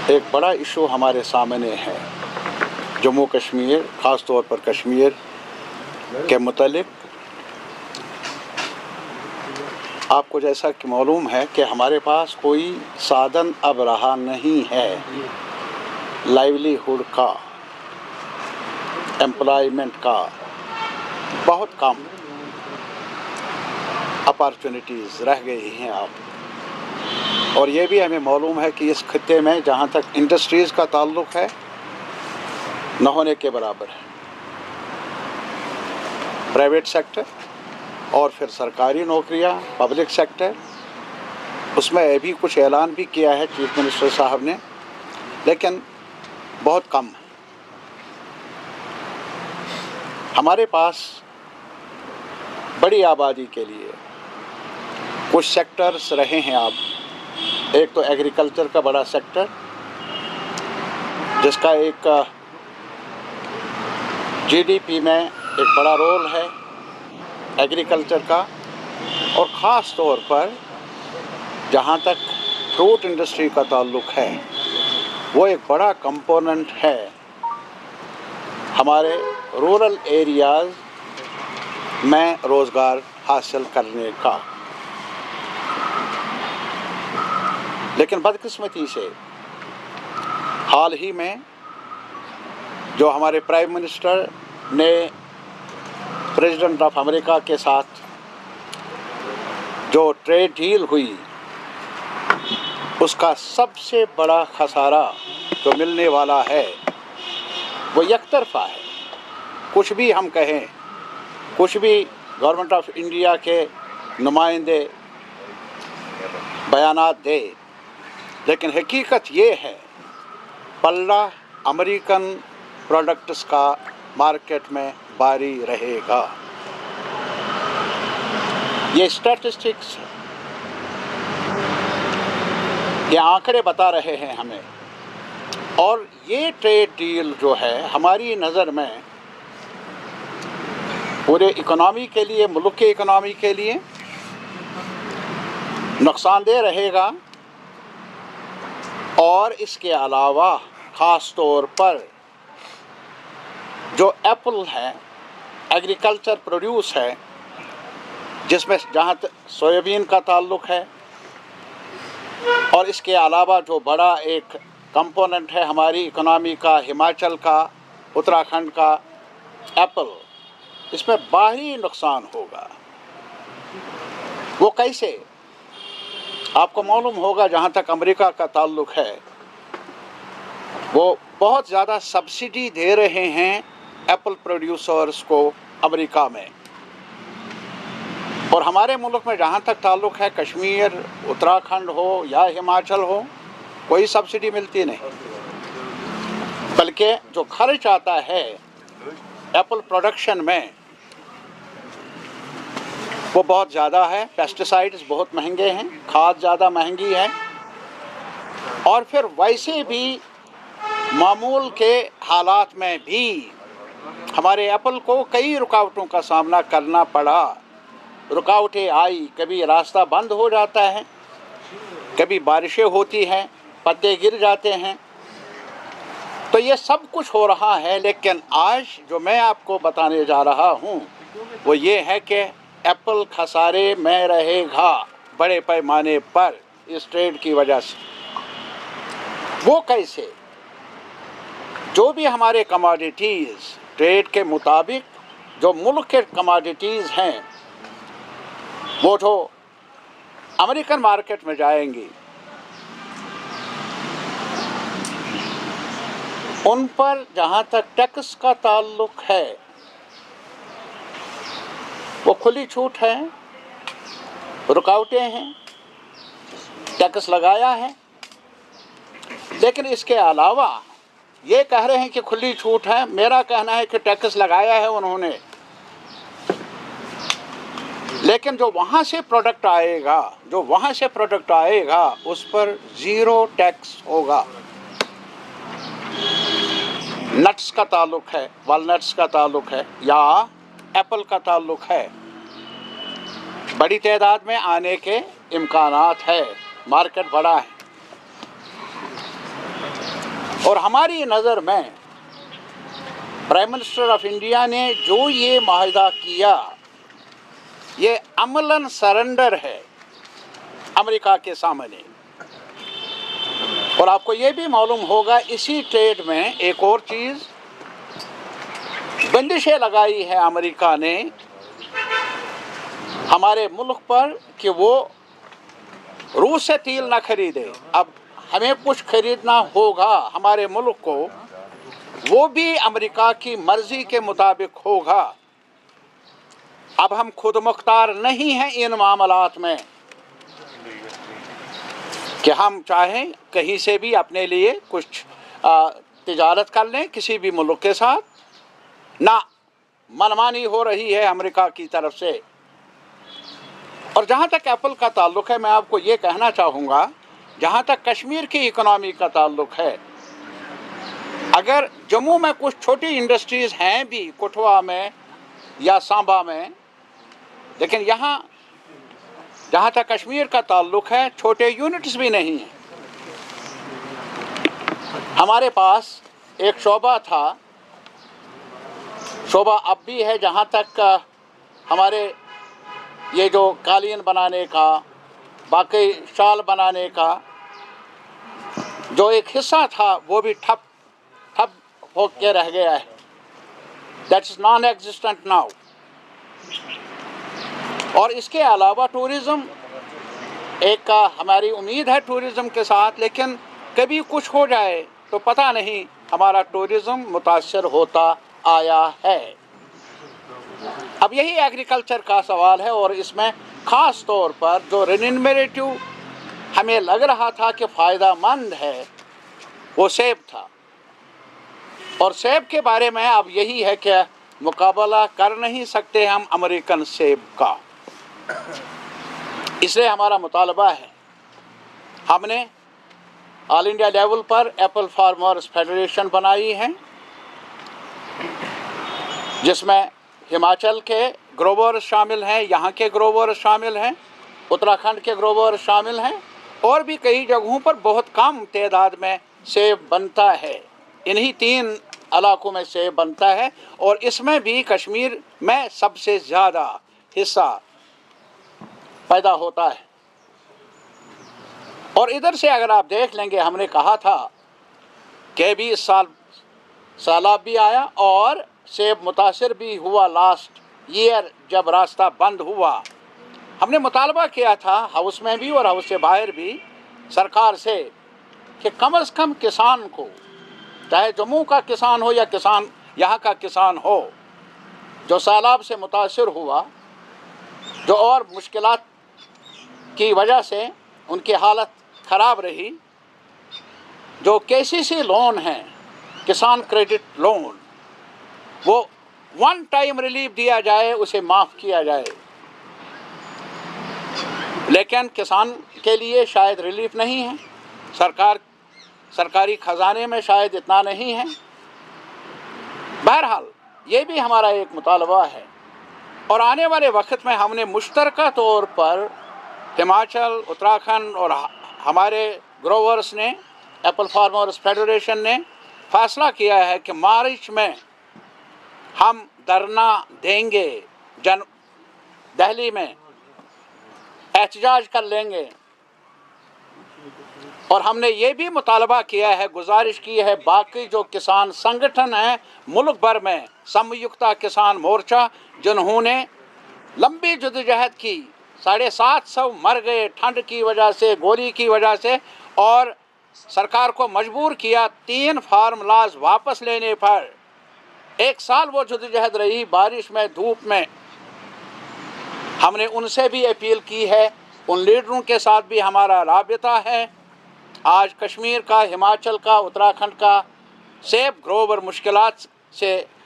एक बड़ा इशू हमारे सामने है जम्मू कश्मीर, ख़ास तौर पर कश्मीर के मुतालिक। आपको जैसा कि मालूम है कि हमारे पास कोई साधन अब रहा नहीं है लाइवलीहुड का, एम्प्लॉयमेंट का। बहुत कम अपॉर्चुनिटीज़ रह गई हैं अब। और ये भी हमें मालूम है कि इस खत्ते में जहाँ तक इंडस्ट्रीज़ का ताल्लुक़ है न होने के बराबर है। प्राइवेट सेक्टर और फिर सरकारी नौकरियाँ, पब्लिक सेक्टर, उसमें अभी कुछ ऐलान भी किया है चीफ मिनिस्टर साहब ने, लेकिन बहुत कम। हमारे पास बड़ी आबादी के लिए कुछ सेक्टर्स रहे हैं अब। एक तो एग्रीकल्चर का बड़ा सेक्टर, जिसका एक जीडीपी में एक बड़ा रोल है एग्रीकल्चर का, और ख़ास तौर पर जहाँ तक फ्रूट इंडस्ट्री का ताल्लुक़ है वो एक बड़ा कंपोनेंट है हमारे रूरल एरियाज़ में रोज़गार हासिल करने का। लेकिन बदकिस्मती से हाल ही में जो हमारे प्राइम मिनिस्टर ने प्रेसिडेंट ऑफ अमेरिका के साथ जो ट्रेड डील हुई, उसका सबसे बड़ा खसारा जो मिलने वाला है वो एकतरफा है। कुछ भी हम कहें, कुछ भी गवर्नमेंट ऑफ इंडिया के नुमाइंदे बयानात दे, लेकिन हकीकत ये है पल्ला अमेरिकन प्रोडक्ट्स का मार्केट में भारी रहेगा। ये स्टैटिस्टिक्स, ये आंकड़े बता रहे हैं हमें। और ये ट्रेड डील जो है हमारी नज़र में पूरे इकोनॉमी के लिए, मुल्क के इकोनॉमी के लिए नुकसानदेह रहेगा। और इसके अलावा ख़ास तौर पर जो एप्पल है, एग्रीकल्चर प्रोड्यूस है, जिसमें जहाँ तक सोयाबीन का ताल्लुक़ है, और इसके अलावा जो बड़ा एक कंपोनेंट है हमारी इकोनॉमी का, हिमाचल का, उत्तराखंड का एप्पल, इसमें भारी नुकसान होगा। वो कैसे? आपको मालूम होगा जहाँ तक अमेरिका का ताल्लुक़ है वो बहुत ज़्यादा सब्सिडी दे रहे हैं एप्पल प्रोड्यूसर्स को अमेरिका में। और हमारे मुल्क में जहाँ तक ताल्लुक़ है, कश्मीर, उत्तराखंड हो या हिमाचल हो, कोई सब्सिडी मिलती नहीं, बल्कि जो खर्च आता है एप्पल प्रोडक्शन में वो बहुत ज़्यादा है। पेस्टिसाइड्स बहुत महंगे हैं, खाद ज़्यादा महंगी है, और फिर वैसे भी मामूल के हालात में भी हमारे एप्पल को कई रुकावटों का सामना करना पड़ा। रुकावटें आई, कभी रास्ता बंद हो जाता है, कभी बारिशें होती हैं, पत्ते गिर जाते हैं, तो ये सब कुछ हो रहा है। लेकिन आज जो मैं आपको बताने जा रहा हूँ वो ये है कि एप्पल खसारे में रहेगा बड़े पैमाने पर इस ट्रेड की वजह से। वो कैसे? जो भी हमारे कमोडिटीज़ ट्रेड के मुताबिक जो मुल्क के कमोडिटीज़ हैं वो जो अमेरिकन मार्केट में जाएंगी, उन पर जहाँ तक टैक्स का ताल्लुक़ है वो खुली छूट है, रुकावटें हैं, टैक्स लगाया है। लेकिन इसके अलावा ये कह रहे हैं कि खुली छूट है, मेरा कहना है कि टैक्स लगाया है उन्होंने, लेकिन जो वहाँ से प्रोडक्ट आएगा उस पर ज़ीरो टैक्स होगा। नट्स का ताल्लुक़ है, वालनट्स का ताल्लुक़ है या एप्पल का ताल्लुक़ है, बड़ी तादाद में आने के इम्कानात है, मार्केट बड़ा है। اور ہماری نظر میں پرائم منسٹر آف انڈیا نے جو یہ معاہدہ کیا یہ عملاً سرنڈر ہے امریکہ کے سامنے. اور آپ کو یہ بھی معلوم ہوگا اسی ٹریڈ میں ایک اور چیز بندشیں لگائی ہے امریکہ نے ہمارے ملک پر کہ وہ روس سے تیل نہ خریدے. اب ہمیں کچھ خریدنا ہوگا ہمارے ملک کو وہ بھی امریکہ کی مرضی کے مطابق ہوگا. اب ہم خود مختار نہیں ہیں ان معاملات میں کہ ہم چاہیں کہیں سے بھی اپنے لیے کچھ تجارت کر لیں کسی بھی ملک کے ساتھ. نہ، منمانی ہو رہی ہے امریکہ کی طرف سے. اور جہاں تک ایپل کا تعلق ہے میں آپ کو یہ کہنا چاہوں گا جہاں تک کشمیر کی اکنامی کا تعلق ہے اگر جموں میں کچھ چھوٹی انڈسٹریز ہیں بھی کٹھوا میں یا سانبا میں لیکن یہاں جہاں تک کشمیر کا تعلق ہے چھوٹے یونٹس بھی نہیں ہیں. ہمارے پاس ایک شعبہ تھا شعبہ اب بھی ہے جہاں تک ہمارے یہ جو قالین بنانے کا باقی شال بنانے کا جو ایک حصہ تھا وہ بھی ٹھپ ہو کے رہ گیا ہے. That is naan existent now. اور اس کے علاوہ ٹورزم ایک ہماری امید ہے ٹورزم کے ساتھ لیکن کبھی کچھ ہو جائے تو پتہ نہیں ہمارا ٹورزم متاثر ہوتا آیا ہے. اب یہی ایگریکلچر کا سوال ہے اور اس میں خاص طور پر جو رینیمیریٹو ہمیں لگ رہا تھا کہ فائدہ مند ہے وہ سیب تھا. اور سیب کے بارے میں اب یہی ہے کہ مقابلہ کر نہیں سکتے ہم امریکن سیب کا. اس لیے ہمارا مطالبہ ہے ہم نے آل انڈیا لیول پر ایپل فارمرز فیڈریشن بنائی ہے جس میں ہماچل کے گروورز شامل ہیں یہاں کے گروورز شامل ہیں اتراکھنڈ کے گروورز شامل ہیں اور بھی کئی جگہوں پر بہت کم تعداد میں سیب بنتا ہے. انہی 3 علاقوں میں سیب بنتا ہے اور اس میں بھی کشمیر میں سب سے زیادہ حصہ پیدا ہوتا ہے. اور ادھر سے اگر آپ دیکھ لیں گے ہم نے کہا تھا کہ بھی اس سال سیلاب بھی آیا اور سیب متاثر بھی ہوا. لاسٹ ایئر جب راستہ بند ہوا ہم نے مطالبہ کیا تھا ہاؤس میں بھی اور ہاؤس سے باہر بھی سرکار سے کہ کم از کم کسان کو چاہے جموں کا کسان ہو یا کسان یہاں کا کسان ہو جو سیلاب سے متاثر ہوا جو اور مشکلات کی وجہ سے ان کی حالت خراب رہی جو KCC لون ہیں کسان کریڈٹ لون وہ 1 ٹائم ریلیف دیا جائے اسے معاف کیا جائے. لیکن کسان کے لیے شاید ریلیف نہیں ہے سرکاری خزانے میں شاید اتنا نہیں ہے. بہرحال یہ بھی ہمارا ایک مطالبہ ہے اور آنے والے وقت میں ہم نے مشترکہ طور پر ہماچل اتراکھنڈ اور ہمارے گروورز نے ایپل فارمرز فیڈریشن نے فیصلہ کیا ہے کہ مارچ میں ہم دھرنا دیں گے دہلی میں احتجاج کر لیں گے. اور ہم نے یہ بھی مطالبہ کیا ہے گزارش کی ہے باقی جو کسان سنگٹھن ہیں ملک بھر میں سمیکتا کسان مورچہ جنہوں نے لمبی جدوجہد کی 750 مر گئے ٹھنڈ کی وجہ سے گولی کی وجہ سے اور سرکار کو مجبور کیا 3 فارمولاز واپس لینے پر 1 سال وہ جدوجہد رہی بارش میں دھوپ میں. ہم نے ان سے بھی اپیل کی ہے ان لیڈروں کے ساتھ بھی ہمارا رابطہ ہے. آج کشمیر کا ہماچل کا اتراکھنڈ کا سیب گروور مشکلات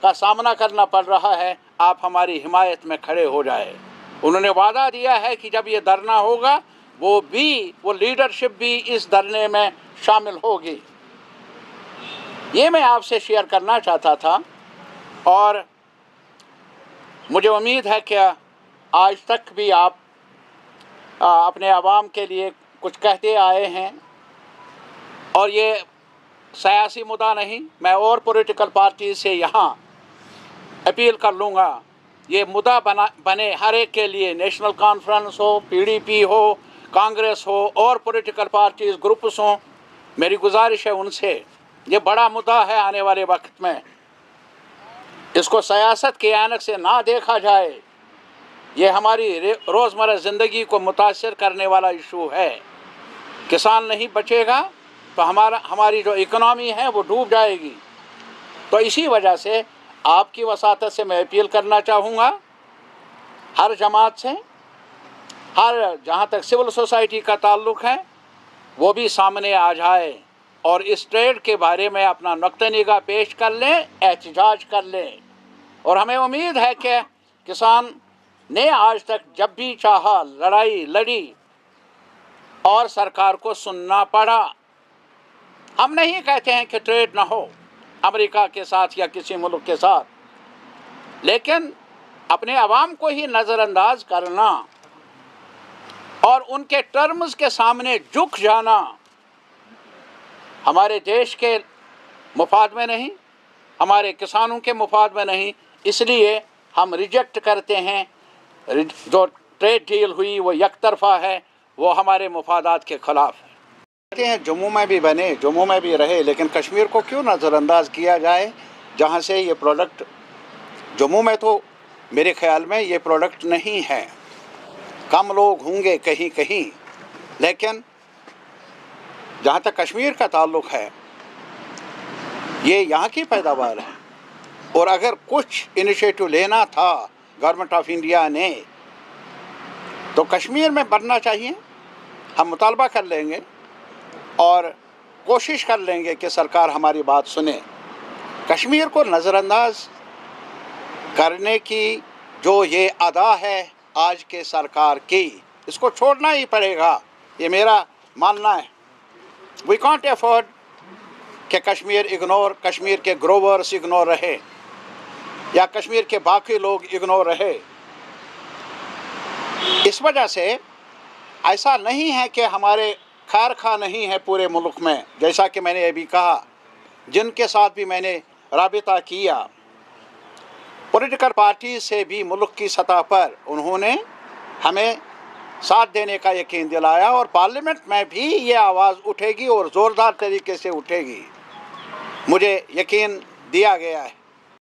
کا سامنا کرنا پڑ رہا ہے آپ ہماری حمایت میں کھڑے ہو جائے. انہوں نے وعدہ دیا ہے کہ جب یہ دھرنا ہوگا وہ لیڈرشپ بھی اس دھرنے میں شامل ہوگی. یہ میں آپ سے شیئر کرنا چاہتا تھا اور مجھے امید ہے کہ آج تک بھی آپ اپنے عوام کے لیے کچھ کہتے آئے ہیں اور یہ सियासी मुद्दा नहीं। मैं और पॉलिटिकल पार्टी से यहाँ अपील कर लूँगा, ये मुद्दा बने हर एक के लिए, नेशनल कॉन्फ्रेंस हो, PDP हो, कांग्रेस हो और पॉलिटिकल पार्टीज ग्रुप्स हों। मेरी गुजारिश है उनसे, ये बड़ा मुद्दा है आने वाले वक्त में, इसको सियासत के ऐनक से ना देखा जाए। ये हमारी रोज़मर्रा ज़िंदगी को मुतासर करने वाला इशू है। किसान नहीं बचेगा तो हमारी जो इकोनॉमी है वो डूब जाएगी। तो इसी वजह से आपकी वसातत से मैं अपील करना चाहूँगा हर जमात से, हर जहाँ तक सिविल सोसाइटी का ताल्लुक़ है वो भी सामने आ जाए और इस ट्रेड के बारे में अपना नुक्ता निगाह पेश कर लें, एहतजाज कर लें। और हमें उम्मीद है कि किसान ने आज तक जब भी चाहा लड़ाई लड़ी और सरकार को सुनना पड़ा। हम नहीं कहते हैं कि ट्रेड ना हो अमेरिका के साथ या किसी मुल्क के साथ, लेकिन अपने अवाम को ही नज़रअंदाज करना और उनके टर्म्स के सामने झुक जाना हमारे देश के मुफाद में नहीं, हमारे किसानों के मुफाद में नहीं। इसलिए हम रिजेक्ट करते हैं। जो ट्रेड डील हुई वो एक तरफा है, वो हमारे मुफादात के ख़िलाफ़ है। कहते हैं जम्मू में भी बने, जम्मू में भी रहे, लेकिन कश्मीर को क्यों नज़रअंदाज किया जाए, जहाँ से ये प्रोडक्ट जम्मू में तो मेरे ख्याल में ये प्रोडक्ट नहीं है। कम लोग होंगे कहीं कहीं, लेकिन जहाँ तक कश्मीर का ताल्लुक़ है ये यहाँ की पैदावार है। और अगर कुछ इनिशिएटिव लेना था गवर्नमेंट ऑफ इंडिया ने तो कश्मीर में बनना चाहिए। हम मुतालबा कर लेंगे और कोशिश कर लेंगे कि सरकार हमारी बात सुने। कश्मीर को नज़रअंदाज करने की जो ये अदा है आज के सरकार की, इसको छोड़ना ही पड़ेगा, ये मेरा मानना है। वी कांट अफोर्ड कि कश्मीर के ग्रोवर्स इग्नोर रहे या कश्मीर के बाकी लोग इग्नोर रहे। इस वजह से ऐसा नहीं है कि हमारे खैर खा नहीं है पूरे मुल्क में। जैसा कि मैंने अभी कहा, जिनके साथ भी मैंने राबिता किया, पॉलिटिकल पार्टी से भी मुल्क की सतह पर उन्होंने हमें साथ देने का यकीन दिलाया और पार्लियामेंट में भी ये आवाज़ उठेगी और ज़ोरदार तरीके से उठेगी, मुझे यकीन दिया गया है।